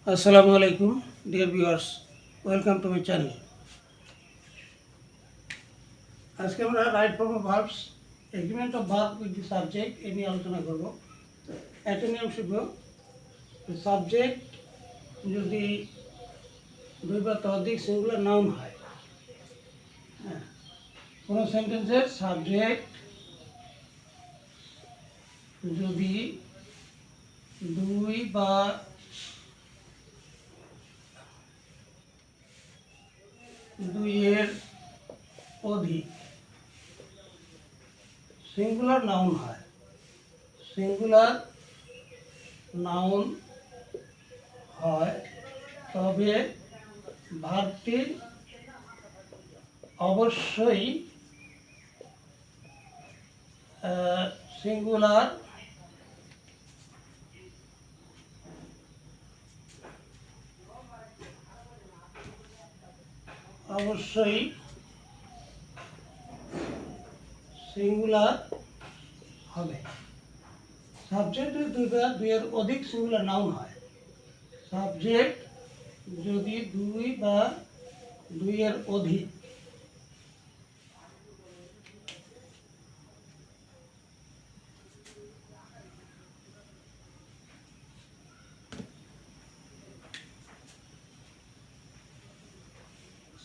Assalamu alaikum, dear viewers. Welcome to my channel. আজকে আমরা right form of verbs agreement of verb with the subject এ নিয়ে আলোচনা করব। একটা নিয়ম শিখব, সাবজেক্ট যদি দুই বা ততোধিক সিঙ্গুলার নাউন হয়, হ্যাঁ, কোনো সেন্টেন্সের সাবজেক্ট যদি দুই বা দুইয়ের অধিক সিঙ্গুলার নাউন হয়, সিঙ্গুলার নাউন হয়, তবে ভার্বটি অবশ্যই সিঙ্গুলার অবশ্যই সিঙ্গুলার হবে। সাবজেক্ট যদি দুই বা দুইয়ের অধিক সিঙ্গুলার নাউন হয়, সাবজেক্ট যদি দুই বা দুইয়ের অধিক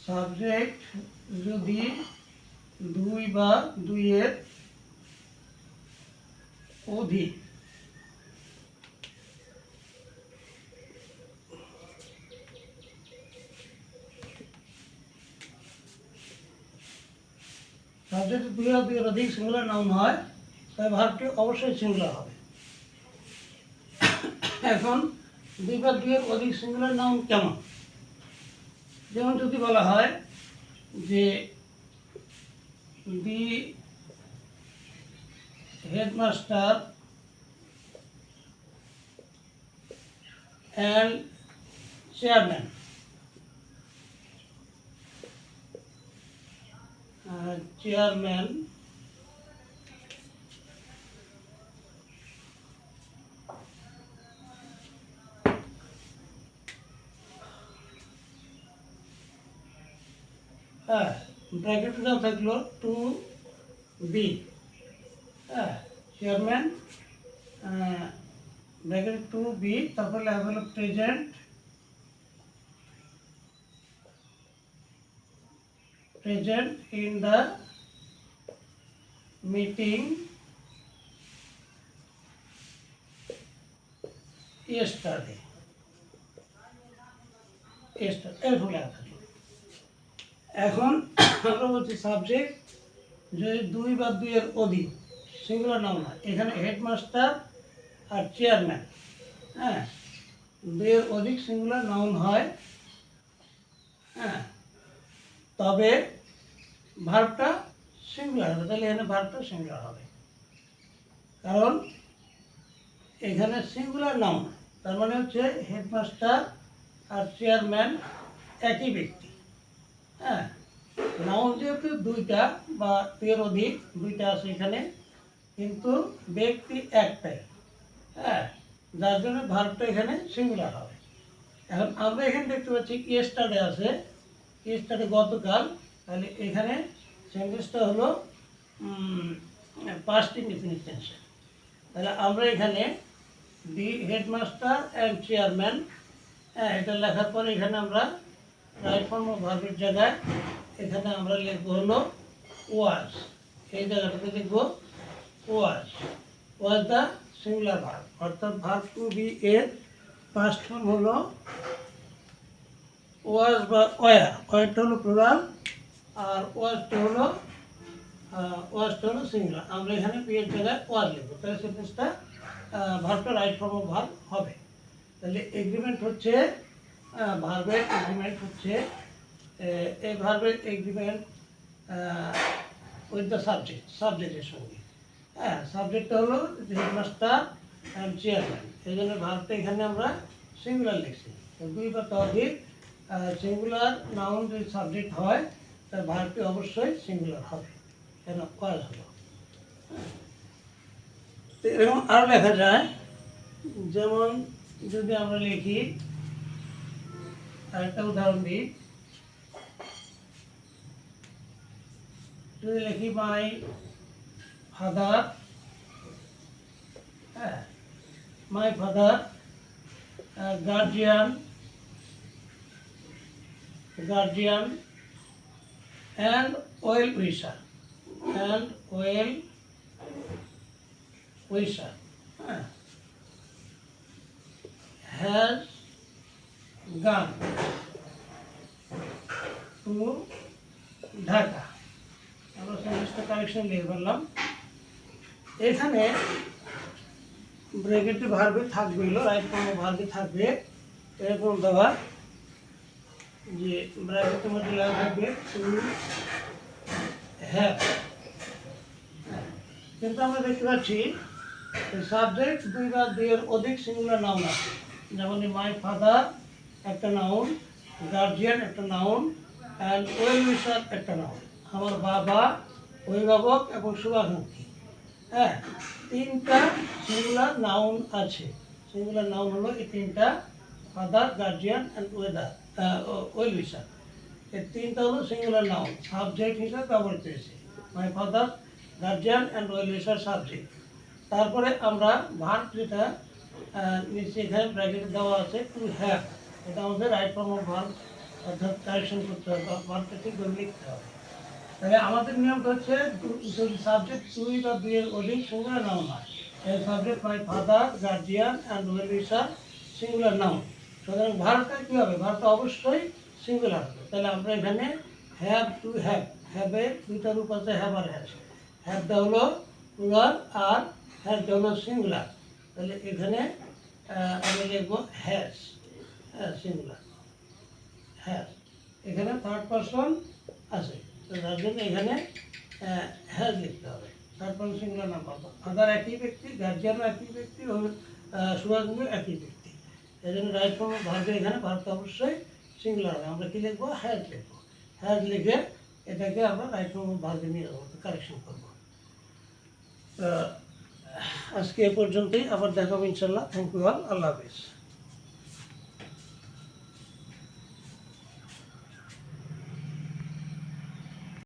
সাবজেক্ট যদি দুই বা দুইয়ের অধিক সাবজেক্ট দুই বা দুইয়ের অধিক সিঙ্গুলার নাউন হয়, তবে ভার্বটি অবশ্যই সিঙ্গুলার হবে। এখন দুই বা দুইয়ের অধিক সিঙ্গুলার নাউন কেমন? যেমন যদি বলা হয় যে the headmaster and chairman, chairman হ্যাঁ, ব্র্যাকেটে দেওয়া থাকলো টু বি, হ্যাঁ, চেয়ারম্যান ব্র্যাকেট টু বি, তারপরে লেখা হলো present in the meeting yesterday, এরকম লেখা থাকলো। এখন আমরা বলছি সাবজেক্ট যদি দুই বা দুইয়ের অধিক সিঙ্গুলার নাউন হয়, এখানে হেডমাস্টার আর চেয়ারম্যান, হ্যাঁ, দুইয়ের অধিক সিঙ্গুলার নাউন হয়, হ্যাঁ, তবে ভার্বটা সিঙ্গুলার হবে। তাহলে এখানে ভার্বটা সিঙ্গুলার হবে, কারণ এখানে সিঙ্গুলার নাউন, তার মানে হচ্ছে হেডমাস্টার আর চেয়ারম্যান একই ব্যক্তি, হ্যাঁ, নাউন যেহেতু দুইটা বা দুইয়ের অধিক দুইটা আছে এখানে, কিন্তু ব্যক্তি একটাই, হ্যাঁ, যার জন্য ভার্বটা এখানে সিঙ্গুলার হবে। এখন আমরা এখানে দেখতে পাচ্ছি ইয়েস্টারডে আছে, ইয়েস্টারডে গতকাল, তাহলে এখানে সেন্টেন্সটা হলো পাস্ট ইনডিফিনিট টেন্সে। তাহলে আমরা এখানে দি হেডমাস্টার অ্যান্ড চেয়ারম্যান, হ্যাঁ, এটা লেখার পরে এখানে আমরা রাইট ফর্ম অফ ভার্বের জায়গায় এখানে আমরা লিখবো হলো ওয়াজ, এই জায়গাটাতে লিখবো ওয়াজ, ওয়াজ দ্য সিঙ্গুলার ভার্ব, অর্থাৎ ভার্ব টু বি এর পাস্ট ফর্ম হলো ওয়াজ বা ওয়ার, ওয়ারটা হলো প্লুরাল আর ওয়াজটা হলো সিঙ্গুলার। আমরা এখানে বি এর জায়গায় ওয়াজ লিখবো, তাহলে সেন্টেন্সটা ভার্বটা রাইট ফর্ম অফ ভার্ব হবে। তাহলে এগ্রিমেন্ট হচ্ছে ভার্বের এগ্রিমেন্ট হচ্ছে এই ভার্বের এগ্রিমেন্ট উইথ দ্য সাবজেক্টের সঙ্গে, হ্যাঁ, সাবজেক্টটা হলো হেডমাস্টার অ্যান্ড চেয়ারম্যান, এই জন্য ভার্বটা এখানে আমরা সিঙ্গুলার লিখছি। দুই বা ততোধিক সিঙ্গুলার নাউন যদি সাবজেক্ট হয়, তার ভার্বটি অবশ্যই সিঙ্গুলার হবে, কেন ওয়াজ হলো। এরকম আরও লেখা যায়, যেমন যদি আমরা লিখি আরেকটা উদাহরণ দিই, যদি লিখি মাই ফাদার, হ্যাঁ, my father guardian and well wisher, has gone to Dhaka. আমরা সমস্ত কালেকশন লিখে ফেললাম। এখানে ব্র্যাকেটে ভার্বে থাকবে, রাইট ফর্ম ভার্বে থাকবে এরকম দেওয়া, যে ব্র্যাকেটের মধ্যে লেখা থাকবে টু হ্যাভ। কিন্তু আমরা দেখতে পাচ্ছি সাবজেক্ট দুই বা দুইয়ের অধিক সিঙ্গুলার নাউন আছে, যেমন মাই ফাদার একটা নাউন, গার্জিয়ান একটা নাউন, অ্যান্ড ওয়েল উইশার একটা নাউন। আমার বাবা, অভিভাবক এবং শুভাকাঙ্ক্ষী, হ্যাঁ, তিনটা সিঙ্গুলার নাউন আছে। সিঙ্গুলার নাউন হলো এই তিনটা, ফাদার, গার্জিয়ান অ্যান্ড ওয়েল উইশার। এই তিনটা হলো সিঙ্গুলার নাউন, সাবজেক্ট হিসাবে ব্যবহৃত হয়েছে। My father, guardian and well উইশার subject. তারপরে আমরা ভার্ব, যেটা নিচে এখানে ব্র্যাকেটে দেওয়া আছে টু হ্যাভ, এটা আমাদের রাইট ফর্ম অফ ভার্ব, অর্থাৎ কারেকশন করতে হবে, ভার্বটা ঠিকভাবে লিখতে হবে। তাহলে আমাদের নিয়মটা হচ্ছে, যদি সাবজেক্ট দুই বা দুইয়ের অধিক সিঙ্গুলার নাউন হয়, এই subject my father, guardian and well উইশার singular noun. সুতরাং ভার্বটা কী হবে? ভার্বটা অবশ্যই সিঙ্গুলার হবে। তাহলে আমরা এখানে হ্যাভ টু হ্যাভ, হ্যাভের দুইটা রূপ আছে, হ্যাভ আর হ্যাজ। হ্যাভটা হলো প্লুরাল আর হ্যাজটা হলো সিঙ্গুলার। তাহলে এখানে আমি লিখবো হ্যাজ, হ্যাঁ, সিঙ্গুলার হ্যাজ। এখানে থার্ড পারসন আছে, তো তার জন্য এখানে হ্যাজ লিখতে হবে। থার্ড পারসন সিঙ্গুলার নাম পাবো। ফাদার একই ব্যক্তি, গার্জিয়ানও একই ব্যক্তি, শুভাকাঙ্ক্ষী একই ব্যক্তি। এই জন্য রাইট ফর্ম ভার্বে এখানে ভার্বটা অবশ্যই সিঙ্গুলার হবে। আমরা কী লিখবো? হ্যাজ লিখবো। হ্যাজ লিখে এটাকে আমরা রাইট ফর্ম ভার্বে নিয়ে যাবো, কারেকশন করবো। আজকে এ পর্যন্তই, আবার দেখাবো ইনশাল্লাহ। থ্যাংক ইউ অল, আল্লাহ হাফিজ।